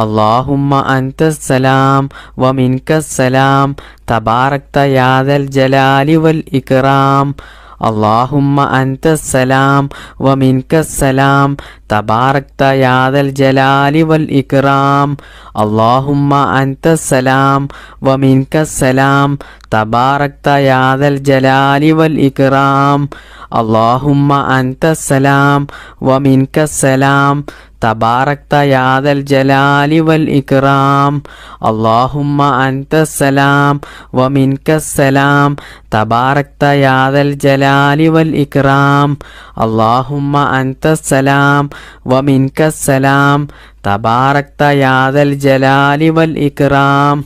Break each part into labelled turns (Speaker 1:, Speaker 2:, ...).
Speaker 1: اللهم أنت السلام ومنك السلام تباركت يا ذا الجلال والإكرام اللهم أنت السلام ومنك السلام تباركت يا ذا الجلال والإكرام اللهم أنت السلام ومنك السلام تباركت يا ذا الجلال والإكرام اللهم أنت السلام ومنك السلام تباركت يا ذا الجلال والإكرام اللهم أنت السلام ومنك السلام تباركت يا ذا الجلال والإكرام اللهم أنت السلام ومنك السلام تباركت يا ذا الجلال والإكرام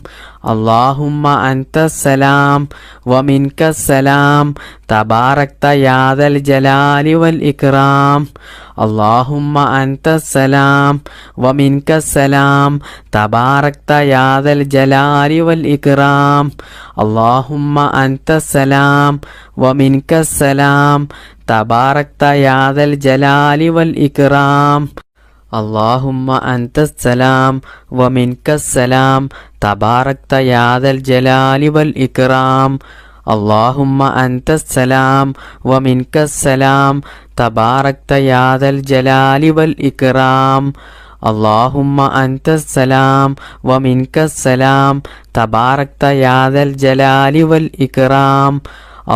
Speaker 1: اللهم أنت السلام ومنك السلام تباركت يا ذا الجلال والإكرام اللهم أنت السلام ومنك السلام تباركت يا ذا الجلال والإكرام اللهم أنت السلام ومنك السلام تباركت يا ذا الجلال والإكرام اللهم أنت السلام ومنك السلام تباركت يا ذا الجلال والإكرام اللهم أنت السلام ومنك السلام تباركت يا ذا الجلال والإكرام اللهم أنت السلام ومنك السلام تباركت يا ذا الجلال والإكرام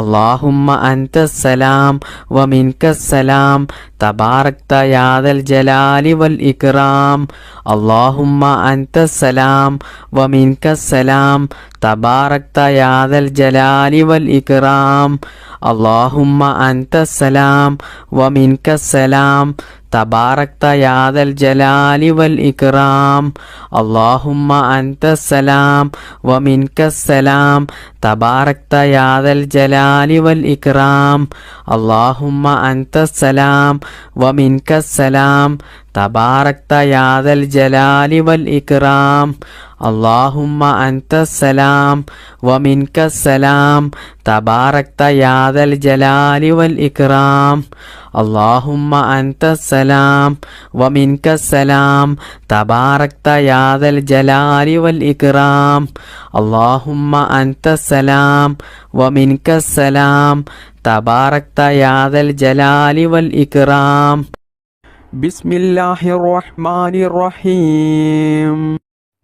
Speaker 1: اللهم أنت السلام ومنك السلام تباركت يا ذا الجلال والإكرام اللهم أنت السلام ومنك السلام تباركت يا ذا الجلال والإكرام اللهم أنت السلام ومنك السلام تباركت يا ذا الجلال والإكرام اللهم أنت السلام ومنك السلام تباركت يا ذا الجلال والإكرام اللهم أنت السلام ومنك السلام تباركت يا ذا الجلال والإكرام اللهم أنت السلام ومنك السلام تباركت يا ذا الجلال والإكرام اللهم أنت السلام ومنك السلام تباركت يا ذا الجلال والإكرام اللهم أنت السلام ومنك السلام تباركت يا ذا الجلال والإكرام
Speaker 2: بسم الله الرحمن الرحيم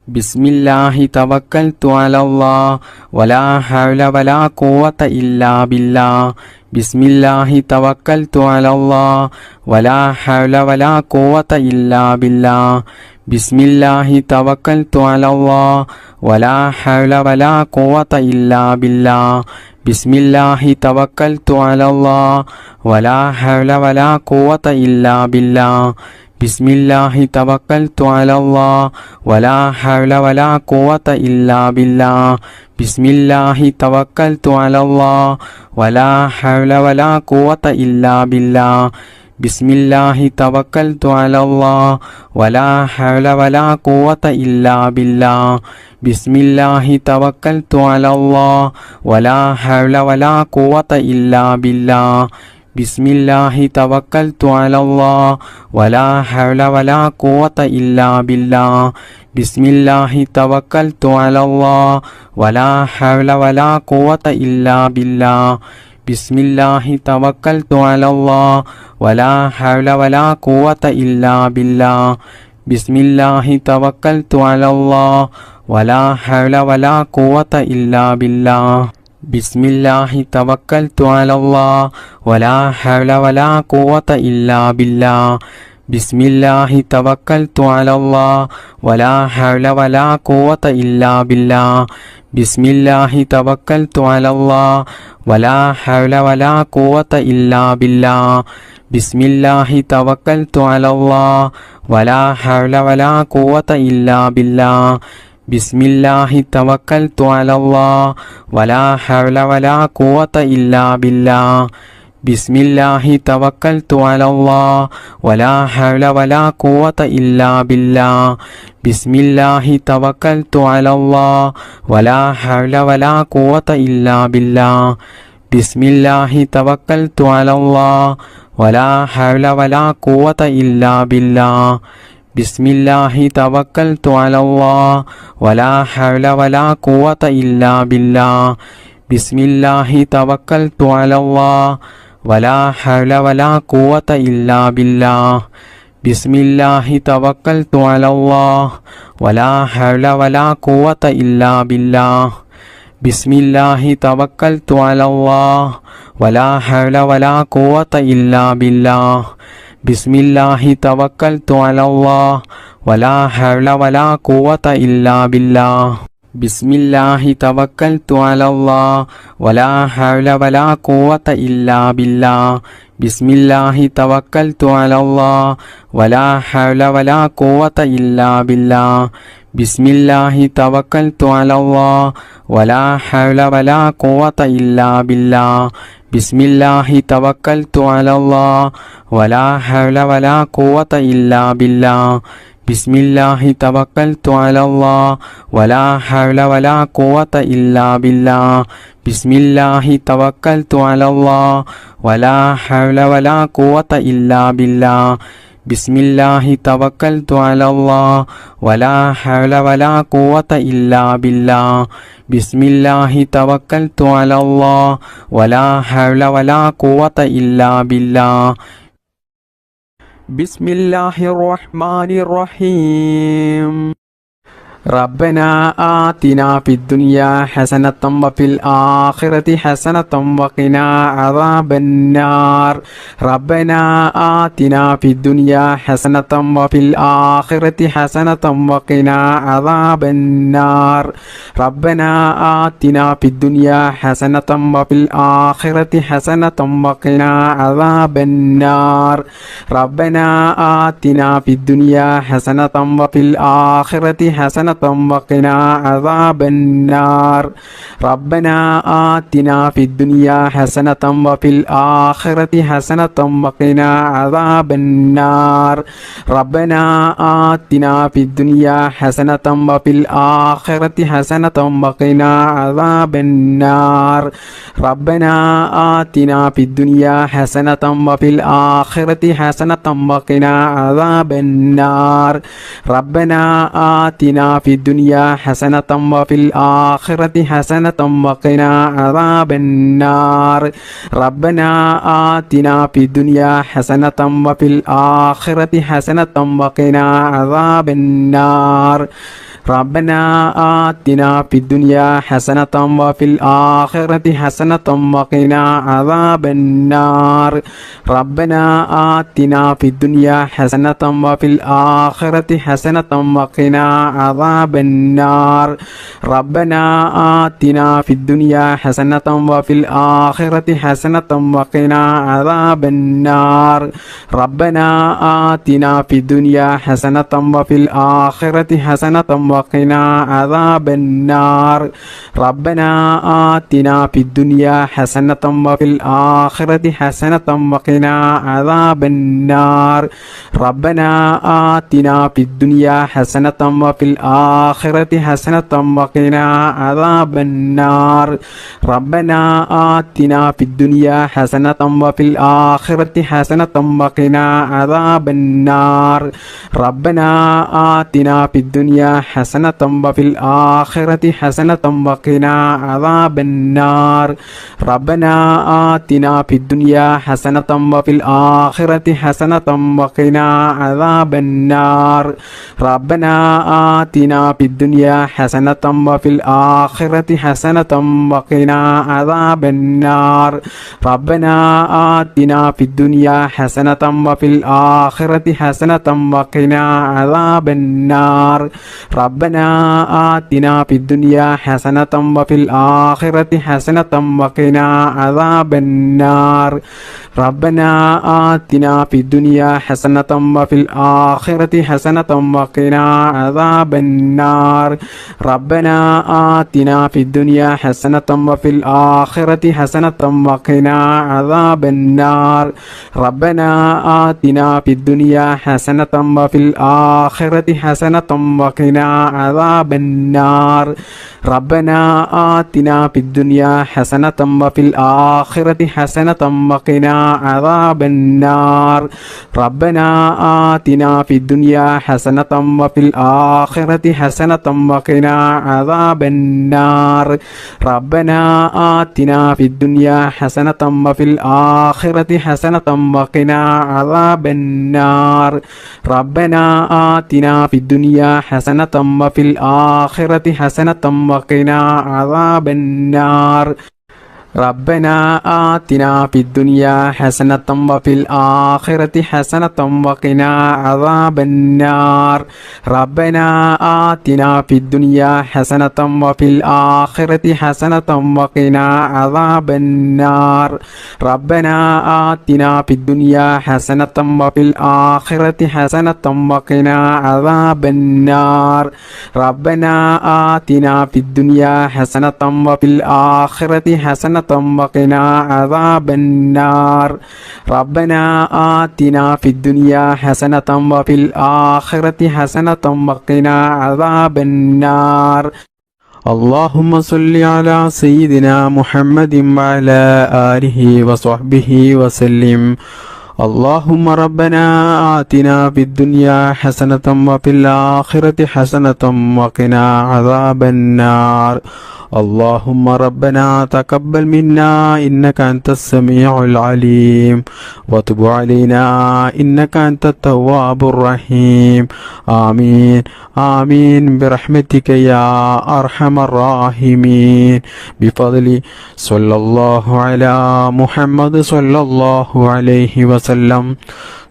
Speaker 1: بسم الله توكلت على الله ولا حول ولا قوة إلا بالله بسم الله توكلت على الله ولا حول ولا قوة إلا بالله بسم الله توكلت على الله ولا حول ولا قوة إلا بالله بسم الله توكلت على الله ولا حول ولا قوة إلا بالله بسم الله توكلت على الله ولا حول ولا قوة إلا بالله بسم الله توكلت على الله ولا حول ولا قوة إلا بالله بسم الله توكلت على الله ولا حول ولا قوة إلا بالله بسم الله توكلت على الله ولا حول ولا قوة إلا بالله بسم الله توكلت على الله ولا حول ولا قوة إلا بالله بسم الله توكلت على الله ولا حول ولا قوة إلا بالله بسم الله توكلت على الله ولا حول ولا قوة إلا بالله بسم الله توكلت على الله ولا حول ولا قوة إلا بالله بسم الله توكلت على الله ولا حول ولا قوة إلا بالله بسم الله توكلت على الله ولا حول ولا قوة إلا بالله بسم الله توكلت على الله ولا حول ولا قوة إلا بالله بسم الله توكلت على الله ولا حول ولا قوة إلا بالله بسم الله توكلت على الله ولا حول ولا قوة إلا بالله بسم الله توكلت على الله ولا حول ولا قوة إلا بالله بسم الله توكلت على الله ولا حول ولا قوة إلا بالله بسم الله توكلت على الله ولا حول ولا قوة إلا بالله
Speaker 2: ബിസ്മില്ലാഹി തവക്കൽതു അലല്ലാഹ് വലാ ഹൗല വലാ ഖുവത ഇല്ലാ ബില്ലാഹ് ബിസ്മില്ലാഹി തവക്കൽതു അലല്ലാഹ് വലാ ഹൗല വലാ ഖുവത ഇല്ലാ ബില്ലാഹ് ബിസ്മില്ലാഹി തവക്കൽതു അലല്ലാഹ് വലാ ഹൗല വലാ ഖുവത ഇല്ലാ ബില്ലാഹ് ബിസ്മില്ലാഹി തവക്കൽതു അലല്ലാഹ് വലാ ഹൗല വലാ ഖുവത ഇല്ലാ ബില്ലാഹ് ബിസ്മില്ലാഹി തവക്കൽതു അലല്ലാഹ് വലാ ഹൗല വലാ ഖുവത ഇല്ലാ ബില്ലാഹ് ബിസ്മില്ലാഹി തവക്കൽതു അലല്ലാഹ് വലാ ഹൗല വലാ ഖുവത ഇല്ലാ ബില്ലാഹ് ബിസ്മില്ലാഹി തവക്കൽതു അലല്ലാഹ് വലാ ഹൗല വലാ ഖുവത ഇല്ലാ ബില്ലാഹ് ബിസ്മില്ലാഹി തവക്കൽതു അലല്ലാഹ് വലാ ഹൗല വലാ ഖുവത ഇല്ലാ ബില്ലാഹ് ബിസ്മില്ലാഹി തവക്കൽതു അലല്ലാഹ് വലാ ഹൗല വലാ ഖുവത ഇല്ലാ ബില്ലാഹ് ബിസ്മില്ലാഹി തവക്കൽതു അലല്ലാഹ് വലാ ഹൗല വലാ ഖുവത ഇല്ലാ ബില്ലാഹ് ബിസ്മില്ലാഹി തവക്കൽതു അലല്ലാഹ് വലാ ഹൗല വലാ ഖുവത ഇല്ലാ ബില്ലാഹ് ബിസ്മില്ലാഹി തവക്കൽതു അലല്ലാഹ് വലാ ഹൗല വലാ ഖുവത ഇല്ലാ ബില്ലാഹ് ബിസ്മില്ലാഹി തവക്കൽതു അലല്ലാഹ് വലാ ഹൗല വലാ ഖുവത ഇല്ലാ ബില്ലാഹ് ബിസ്മില്ലാഹിർ റഹ്മാനിർ റഹീം ربنا آتنا في الدنيا حسنة وفي الآخرة حسنة وقنا عذاب النار ربنا آتنا في الدنيا حسنة وفي الآخرة حسنة وقنا عذاب النار ربنا آتنا في الدنيا حسنة وفي الآخرة حسنة وقنا عذاب النار ربنا آتنا في الدنيا حسنة وفي الآخرة حسنة وقنا عذاب النار ربنا آتنا في الدنيا حسنة وفي الآخرة حسنة وقنا عذاب النار ربنا آتنا في الدنيا حسنة وفي الآخرة حسنة وقنا عذاب النار ربنا آتنا في الدنيا حسنة وفي الآخرة حسنة وقنا عذاب النار ربنا آتنا في الدنيا حسنة وفي الآخرة حسنة وقنا عذاب النار ربنا آتنا في الدنيا حسنة وفي الآخرة حسنة وقنا عذاب النار ربنا آتنا في الدنيا حسنة وفي الآخرة حسنة وقنا عذاب النار ربنا آتنا في الدنيا حسنة وفي الآخرة حسنة وقنا عذاب النار ربنا آتنا في الدنيا حسنة وفي الآخرة حسنة وقنا عذاب النار ربنا آتنا في الدنيا حسنة وفي الآخرة حسنة وقنا عذاب النار ربنا آتنا في الدنيا حسنة وفي الآخرة حسنة وقنا عذاب النار ربنا آتنا في الدنيا حسنة وفي الآخرة حسنة وقنا عذاب النار ربنا آتنا في الدنيا حسنة وفي الآخرة حسنة وقنا عذاب النار ربنا آتنا في الدنيا حسنة وفي الآخرة حسنة وقنا عذاب النار ربنا آتنا في الدنيا حسنة وفي الآخرة حسنة وقنا عذاب النار ربنا آتنا في الدنيا حسنة وفي الآخرة حسنة وقنا عذاب النار ربنا آتنا في الدنيا حسنة وفي الآخرة حسنة وقنا عذاب النار ربنا آتنا في الدنيا حسنة وفي الآخرة حسنة وقنا عذاب النار ربنا آتنا في الدنيا حسنة وفي الآخرة حسنة وقنا عذاب النار ربنا آتنا في الدنيا حسنة وفي الآخرة حسنة وقنا عذاب النار ربنا آتنا في الدنيا حسنة وفي الآخرة حسنة وقنا عذاب النار ربنا آتنا في الدنيا حسنة وفي الآخرة حسنة وقنا عذاب النار ربنا آتنا في الدنيا حسنة وفي الآخرة حسنة وقنا عذاب النار ربنا آتنا في الدنيا حسنة وفي الآخرة حسنة وقنا عذاب النار ربنا آتنا في الدنيا حسنة وفي الآخرة حسنة وقنا عذاب النار ربنا آتنا في الدنيا حسنة وفي الآخرة حسنة وقنا عذاب النار ربنا آتنا في الدنيا حسنة وفي الآخرة حسنة وقنا عذاب النار ربنا آتنا في الدنيا حسنة وفي الآخرة حسنة وقنا عذاب النار ربنا آتنا في الدنيا حسنة وفي الآخرة حسنة وقنا عذاب النار ربنا آتنا في الدنيا حسنة وفي الآخرة حسنة وقنا عذاب النار اللهم صل على سيدنا محمد وعلى آله وصحبه وسلم اللهم ربنا آتنا في الدنيا حسنة وفي الآخرة حسنة وقنا عذاب النار اللهم ربنا تقبل منا إنك أنت السميع العليم وتب علينا إنك أنت التواب الرحيم آمين آمين برحمتك يا أرحم الراحمين بفضل صلى الله على محمد صلى الله عليه وسلم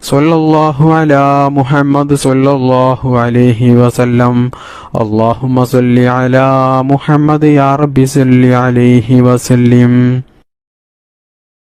Speaker 2: صلى الله على محمد صلى الله عليه وسلم اللهم صل على محمد يا رب صل عليه وسلم